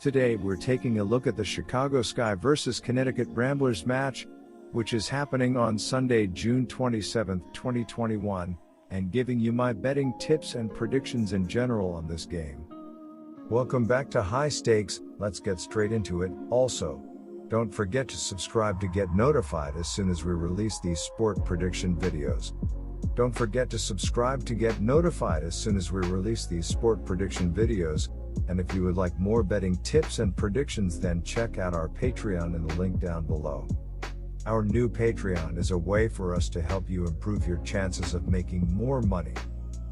Today we're taking a look at the Chicago Sky vs Connecticut Ramblers match, which is happening on Sunday, June 27, 2021, and giving you my betting tips and predictions in general on this game. Welcome back to High Stakes. Let's get straight into it. Also, don't forget to subscribe to get notified as soon as we release these sport prediction videos. Don't forget to subscribe to get notified as soon as we release these sport prediction videos. And if you would like more betting tips and predictions, then check out our Patreon in the link down below. Our new Patreon is a way for us to help you improve your chances of making more money.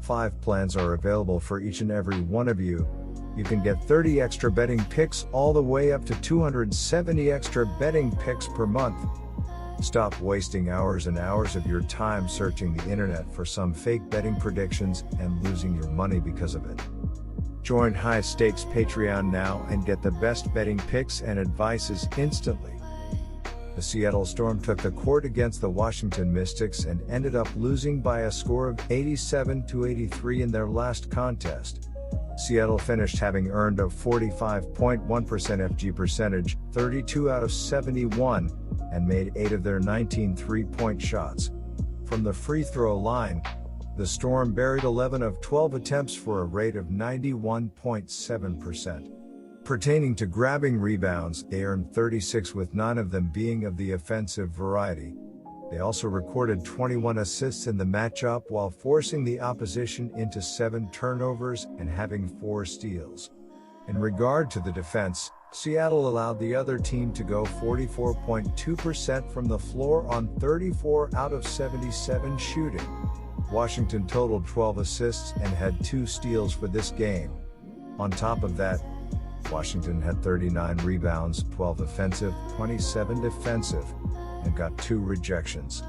5 plans are available for each and every one of you. You can get 30 extra betting picks all the way up to 270 extra betting picks per month. Stop wasting hours and hours of your time searching the internet for some fake betting predictions and losing your money because of it. Join High Stakes Patreon now and get the best betting picks and advices instantly. The Seattle Storm took the court against the Washington Mystics and ended up losing by a score of 87-83 in their last contest. Seattle finished having earned a 45.1% FG percentage, 32 out of 71, and made 8 of their 19 three-point shots. From the free throw line, the Storm buried 11 of 12 attempts for a rate of 91.7%. Pertaining to grabbing rebounds, they earned 36, with 9 of them being of the offensive variety. They also recorded 21 assists in the matchup while forcing the opposition into 7 turnovers and having 4 steals. In regard to the defense, Seattle allowed the other team to go 44.2% from the floor on 34 out of 77 shooting. Washington totaled 12 assists and had 2 steals for this game. On top of that, Washington had 39 rebounds, 12 offensive, 27 defensive, and got 2 rejections.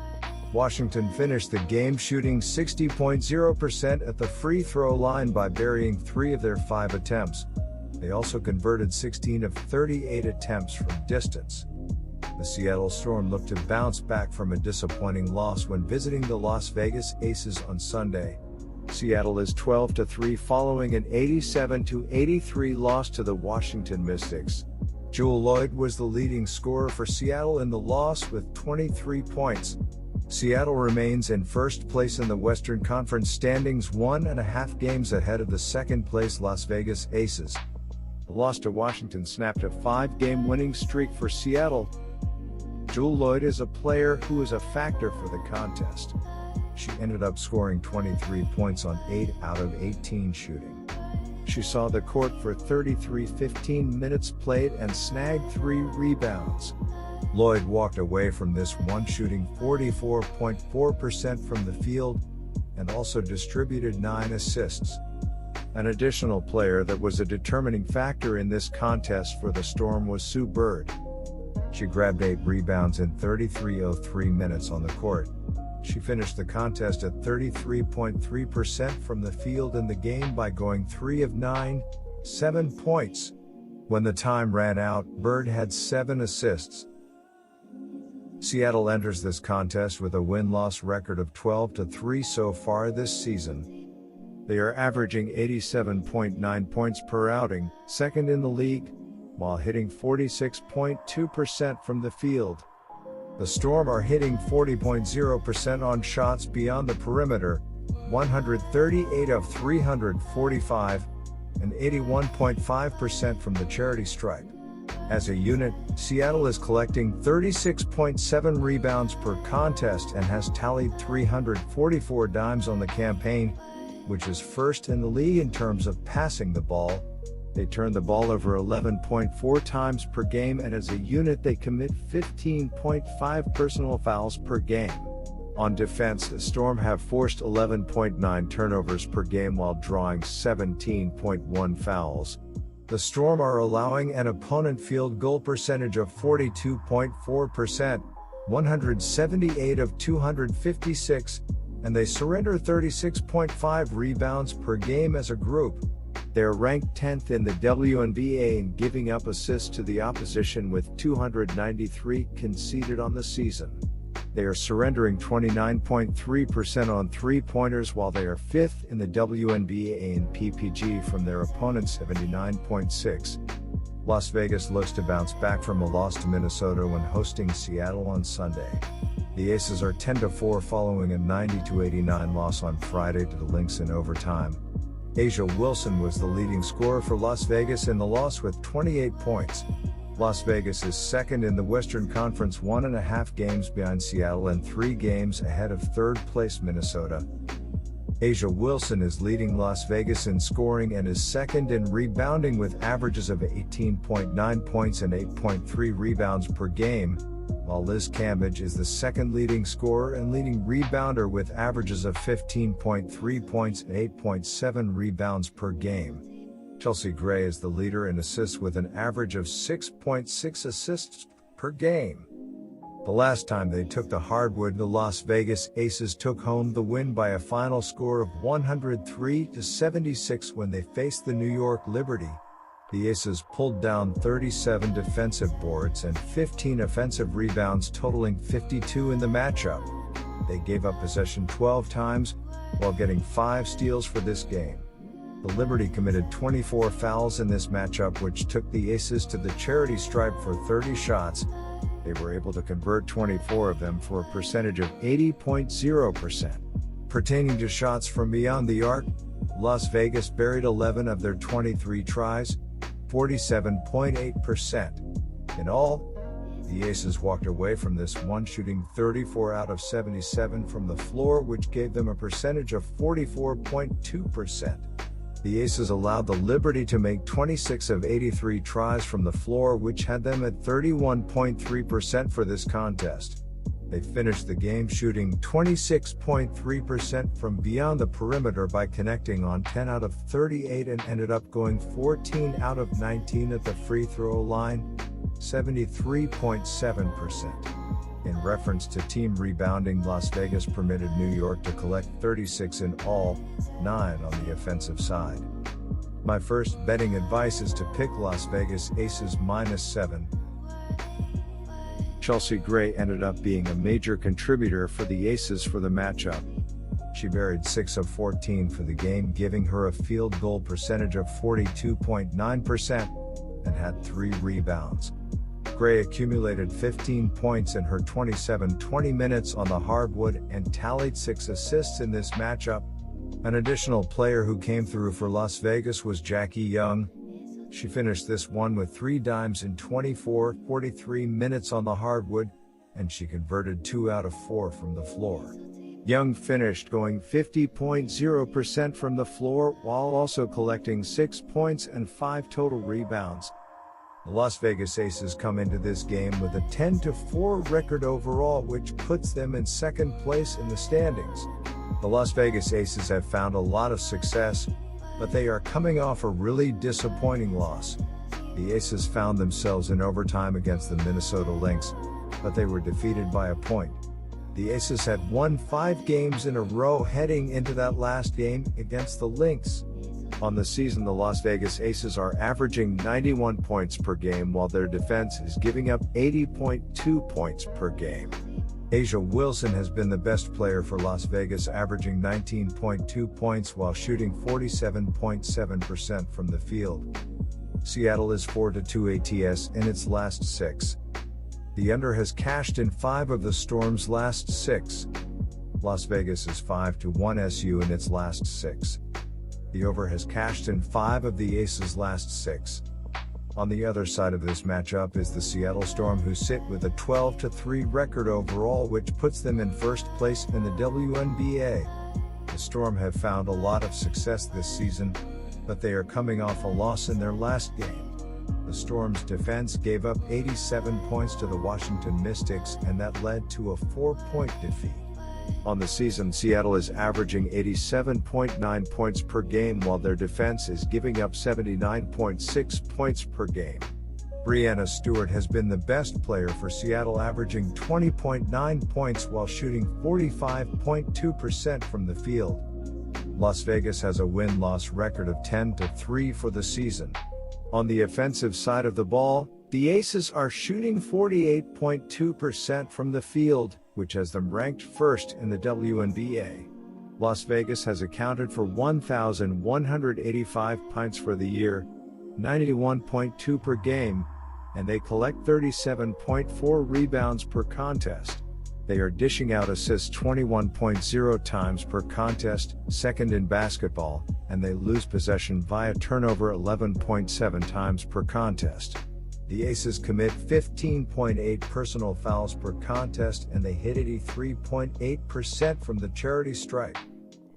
Washington finished the game shooting 60.0% at the free throw line by burying 3 of their 5 attempts. They also converted 16 of 38 attempts from distance. The Seattle Storm looked to bounce back from a disappointing loss when visiting the Las Vegas Aces on Sunday. Seattle is 12-3 following an 87-83 loss to the Washington Mystics. Jewel Lloyd was the leading scorer for Seattle in the loss with 23 points. Seattle remains in first place in the Western Conference standings, 1.5 games ahead of the second-place Las Vegas Aces. The loss to Washington snapped a 5-game winning streak for Seattle. Jewel Lloyd is a player who is a factor for the contest. She ended up scoring 23 points on 8 out of 18 shooting. She saw the court for 15 minutes played and snagged 3 rebounds. Lloyd walked away from this one shooting 44.4% from the field and also distributed 9 assists. An additional player that was a determining factor in this contest for the Storm was Sue Bird. She grabbed 8 rebounds in 33.03 minutes on the court. She finished the contest at 33.3% from the field in the game by going 3 of 9, 7 points. When the time ran out, Bird had 7 assists. Seattle enters this contest with a win-loss record of 12-3 so far this season. They are averaging 87.9 points per outing, second in the league, while hitting 46.2% from the field. The Storm are hitting 40.0% on shots beyond the perimeter, 138 of 345, and 81.5% from the charity stripe. As a unit, Seattle is collecting 36.7 rebounds per contest and has tallied 344 dimes on the campaign, which is first in the league in terms of passing the ball. They turn the ball over 11.4 times per game, and as a unit they commit 15.5 personal fouls per game. On defense, the Storm have forced 11.9 turnovers per game while drawing 17.1 fouls. The Storm are allowing an opponent field goal percentage of 42.4%, 178 of 256, and they surrender 36.5 rebounds per game as a group. They are ranked 10th in the WNBA in giving up assists to the opposition with 293 conceded on the season. They are surrendering 29.3% on three-pointers while they are 5th in the WNBA in PPG from their opponent's 79.6. Las Vegas looks to bounce back from a loss to Minnesota when hosting Seattle on Sunday. The Aces are 10-4 following a 90-89 loss on Friday to the Lynx in overtime. A'ja Wilson was the leading scorer for Las Vegas in the loss with 28 points. Las Vegas is second in the Western Conference, 1.5 games behind Seattle and 3 games ahead of third-place Minnesota. A'ja Wilson is leading Las Vegas in scoring and is second in rebounding with averages of 18.9 points and 8.3 rebounds per game, while Liz Cambage is the second leading scorer and leading rebounder with averages of 15.3 points and 8.7 rebounds per game. Chelsea Gray is the leader in assists with an average of 6.6 assists per game. The last time they took the hardwood, the Las Vegas Aces took home the win by a final score of 103-76 when they faced the New York Liberty. The Aces pulled down 37 defensive boards and 15 offensive rebounds, totaling 52 in the matchup. They gave up possession 12 times, while getting 5 steals for this game. The Liberty committed 24 fouls in this matchup, which took the Aces to the charity stripe for 30 shots. They were able to convert 24 of them for a percentage of 80.0%. Pertaining to shots from beyond the arc, Las Vegas buried 11 of their 23 tries, 47.8%. In all, the Aces walked away from this one shooting 34 out of 77 from the floor, which gave them a percentage of 44.2%. The Aces allowed the Liberty to make 26 of 83 tries from the floor, which had them at 31.3% for this contest. They finished the game shooting 26.3% from beyond the perimeter by connecting on 10 out of 38 and ended up going 14 out of 19 at the free throw line, 73.7%. In reference to team rebounding, Las Vegas permitted New York to collect 36 in all, 9 on the offensive side. My first betting advice is to pick Las Vegas Aces -7. Chelsea Gray ended up being a major contributor for the Aces for the matchup. She buried 6 of 14 for the game, giving her a field goal percentage of 42.9% and had 3 rebounds. Gray accumulated 15 points in her 27-20 minutes on the hardwood and tallied 6 assists in this matchup. An additional player who came through for Las Vegas was Jackie Young. She finished this one with 3 dimes in 24-43 minutes on the hardwood, and she converted 2 out of 4 from the floor. Young finished going 50.0% from the floor while also collecting 6 points and 5 total rebounds. The Las Vegas Aces come into this game with a 10-4 record overall, which puts them in second place in the standings. The Las Vegas Aces have found a lot of success, but they are coming off a really disappointing loss. The Aces found themselves in overtime against the Minnesota Lynx, but they were defeated by a point. The Aces had won 5 games in a row heading into that last game against the Lynx. On the season, the Las Vegas Aces are averaging 91 points per game, while their defense is giving up 80.2 points per game. A'ja Wilson has been the best player for Las Vegas, averaging 19.2 points while shooting 47.7% from the field. Seattle is 4-2 ATS in its last 6. The under has cashed in 5 of the Storm's last 6. Las Vegas is 5-1 SU in its last 6. The over has cashed in 5 of the Aces' last 6. On the other side of this matchup is the Seattle Storm, who sit with a 12-3 record overall, which puts them in first place in the WNBA. The Storm have found a lot of success this season, but they are coming off a loss in their last game. The Storm's defense gave up 87 points to the Washington Mystics, and that led to a 4-point defeat. On the season, Seattle is averaging 87.9 points per game, while their defense is giving up 79.6 points per game. Breanna Stewart has been the best player for Seattle, averaging 20.9 points while shooting 45.2% from the field. Las Vegas has a win-loss record of 10-3 for the season. On the offensive side of the ball, the Aces are shooting 48.2% from the field, which has them ranked first in the WNBA. Las Vegas has accounted for 1,185 points for the year, 91.2 per game, and they collect 37.4 rebounds per contest. They are dishing out assists 21.0 times per contest, second in basketball, and they lose possession via turnover 11.7 times per contest. The Aces commit 15.8 personal fouls per contest, and they hit 83.8% from the charity stripe.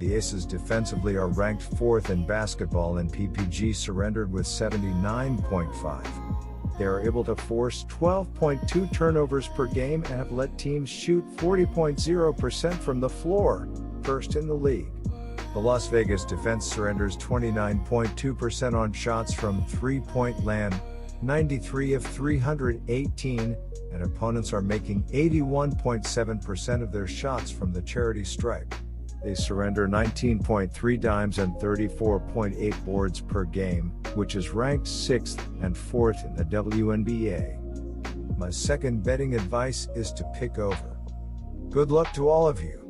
The Aces defensively are ranked 4th in basketball and PPG surrendered with 79.5. They are able to force 12.2 turnovers per game and have let teams shoot 40.0% from the floor, first in the league. The Las Vegas defense surrenders 29.2% on shots from three-point land, 93 of 318, and opponents are making 81.7% of their shots from the charity stripe. They surrender 19.3 dimes and 34.8 boards per game, which is ranked 6th and 4th in the WNBA. My second betting advice is to pick over. Good luck to all of you.